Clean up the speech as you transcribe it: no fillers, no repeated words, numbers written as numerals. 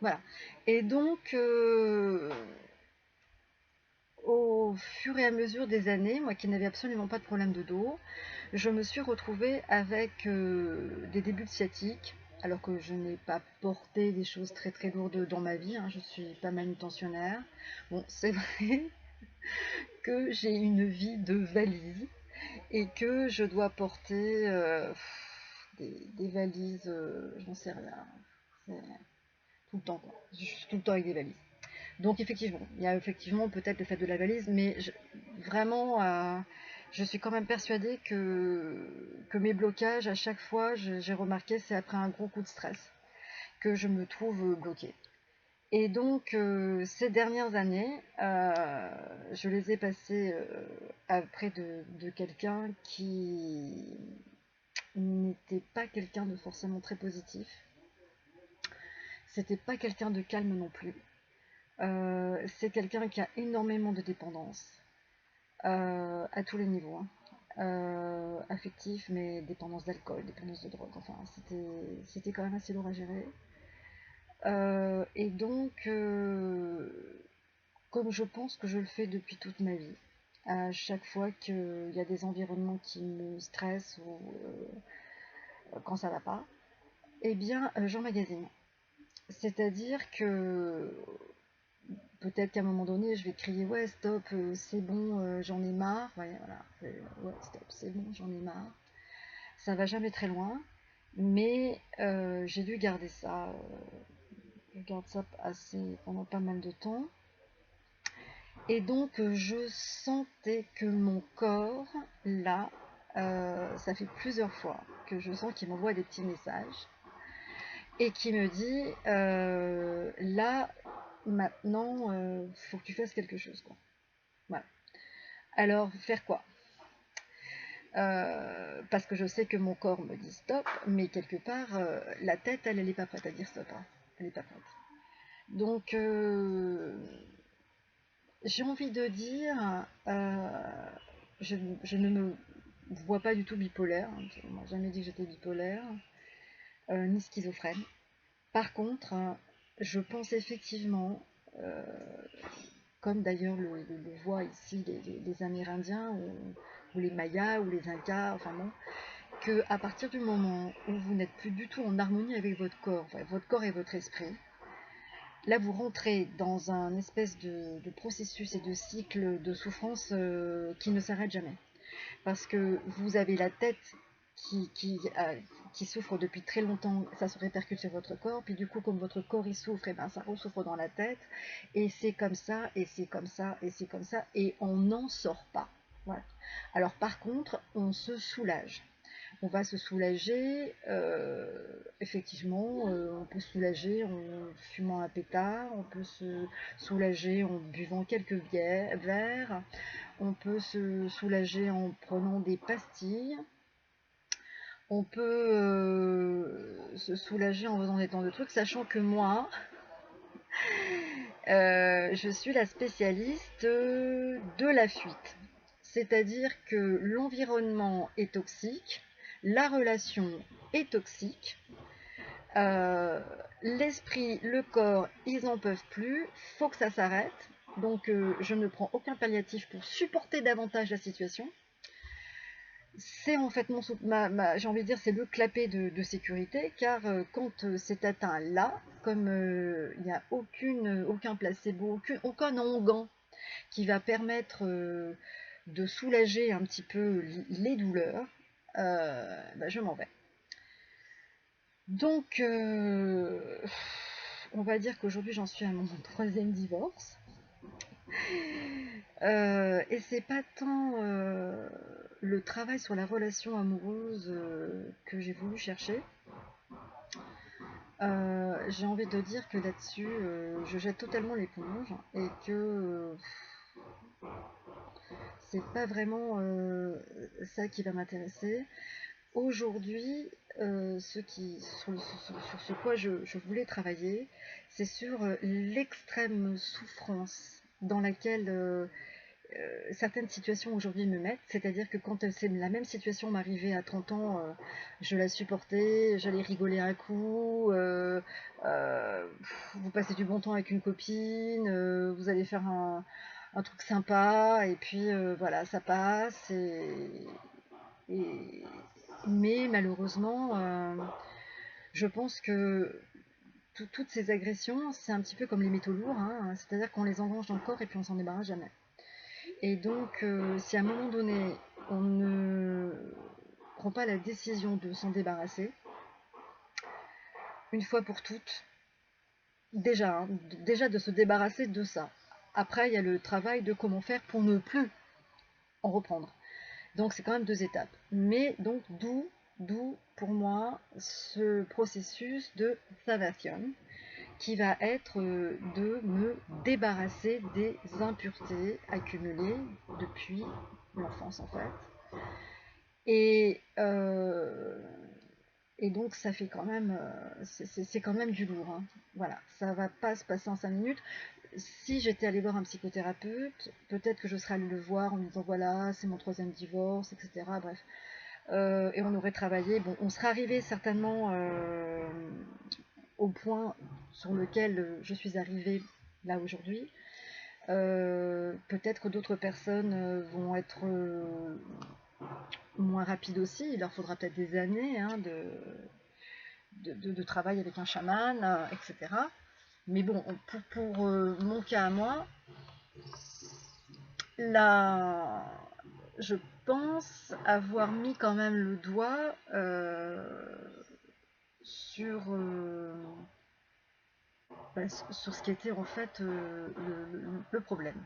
Voilà. Et donc, au fur et à mesure des années, moi qui n'avais absolument pas de problème de dos, je me suis retrouvée avec des débuts de sciatique, alors que je n'ai pas porté des choses très très lourdes dans ma vie, hein, je suis pas manutentionnaire. Bon, c'est vrai que j'ai une vie de valise et que je dois porter des valises, j'en sais rien, c'est tout le temps quoi. Je suis tout le temps avec des valises. Donc effectivement, il y a effectivement peut-être le fait de la valise, mais vraiment, je suis quand même persuadée que mes blocages, à chaque fois, j'ai remarqué, c'est après un gros coup de stress que je me trouve bloquée. Et donc, ces dernières années, je les ai passées auprès de quelqu'un qui n'était pas quelqu'un de forcément très positif. C'était pas quelqu'un de calme non plus. C'est quelqu'un qui a énormément de dépendance à tous les niveaux, hein. Affectif, mais dépendance d'alcool, dépendance de drogue, enfin c'était quand même assez lourd à gérer. Et donc, comme je pense que je le fais depuis toute ma vie, à chaque fois qu'il y a des environnements qui me stressent ou quand ça va pas, eh bien j'emmagasine. C'est-à-dire que peut-être qu'à un moment donné, je vais crier ouais stop, c'est bon, j'en ai marre. Ouais, voilà, ouais stop, c'est bon, j'en ai marre. Ça va jamais très loin, mais j'ai dû garder ça. Je garde ça assez pendant pas mal de temps. Et donc je sentais que mon corps, là, ça fait plusieurs fois que je sens qu'il m'envoie des petits messages et qui me dit là, maintenant, faut que tu fasses quelque chose, quoi. Voilà. Alors, faire quoi? Parce que je sais que mon corps me dit stop, mais quelque part, la tête, elle n'est pas prête à dire stop, hein. Elle n'est pas prête. Donc, j'ai envie de dire, je ne me vois pas du tout bipolaire, hein. On m'a jamais dit que j'étais bipolaire, ni schizophrène. Par contre, je pense effectivement, euh, comme d'ailleurs le voient ici les Amérindiens ou les Mayas ou les Incas, enfin bon, que à partir du moment où vous n'êtes plus du tout en harmonie avec votre corps et votre esprit, là vous rentrez dans un espèce de processus et de cycle de souffrance qui ne s'arrête jamais. Parce que vous avez la tête qui souffre depuis très longtemps, ça se répercute sur votre corps, puis du coup comme votre corps il souffre, et ben ça ressouffre dans la tête, et c'est comme ça, et c'est comme ça, et c'est comme ça, et on n'en sort pas. Voilà. Alors par contre, on se soulage. On va se soulager, effectivement, on peut se soulager en fumant un pétard, on peut se soulager en buvant quelques verres, on peut se soulager en prenant des pastilles, on peut se soulager en faisant des temps de trucs, sachant que moi, je suis la spécialiste de la fuite. C'est-à-dire que l'environnement est toxique, la relation est toxique, euh, l'esprit, le corps, ils n'en peuvent plus, faut que ça s'arrête. Donc je ne prends aucun palliatif pour supporter davantage la situation. C'est en fait j'ai envie de dire, c'est le clapet de sécurité, car quand c'est atteint là, comme il n'y a aucun placebo, aucun onguent qui va permettre de soulager un petit peu les douleurs, bah, je m'en vais. Donc, on va dire qu'aujourd'hui j'en suis à mon troisième divorce. Et c'est pas tant le travail sur la relation amoureuse que j'ai voulu chercher. J'ai envie de dire que là-dessus, je jette totalement l'éponge et que c'est pas vraiment ça qui va m'intéresser. Aujourd'hui, sur ce quoi je voulais travailler, c'est sur l'extrême souffrance dans laquelle certaines situations aujourd'hui me mettent, c'est-à-dire que quand c'est la même situation m'arrivait à 30 ans, je la supportais, j'allais rigoler un coup, vous passez du bon temps avec une copine, vous allez faire un truc sympa, et puis voilà, ça passe, et- mais malheureusement, je pense que toutes ces agressions, c'est un petit peu comme les métaux lourds, hein, c'est-à-dire qu'on les engrange dans le corps et puis on s'en débarrasse jamais. Et donc, si à un moment donné, on ne prend pas la décision de s'en débarrasser, une fois pour toutes, déjà de se débarrasser de ça. Après, il y a le travail de comment faire pour ne plus en reprendre. Donc, c'est quand même deux étapes. Mais donc, d'où pour moi ce processus de salvation qui va être de me débarrasser des impuretés accumulées depuis l'enfance en fait. Et, euh, et donc ça fait quand même, c'est quand même du lourd, hein. Voilà, ça va pas se passer en 5 minutes. Si j'étais allée voir un psychothérapeute, peut-être que je serais allée le voir en me disant voilà, c'est mon troisième divorce, etc. Bref. Et on aurait travaillé, bon, on serait arrivé certainement au point sur lequel je suis arrivée là aujourd'hui. Peut-être que d'autres personnes vont être moins rapides aussi, il leur faudra peut-être des années hein, de travail avec un chaman, etc. Mais bon, pour mon cas à moi, là, je pense avoir mis quand même le doigt sur, sur ce qui était en fait le problème.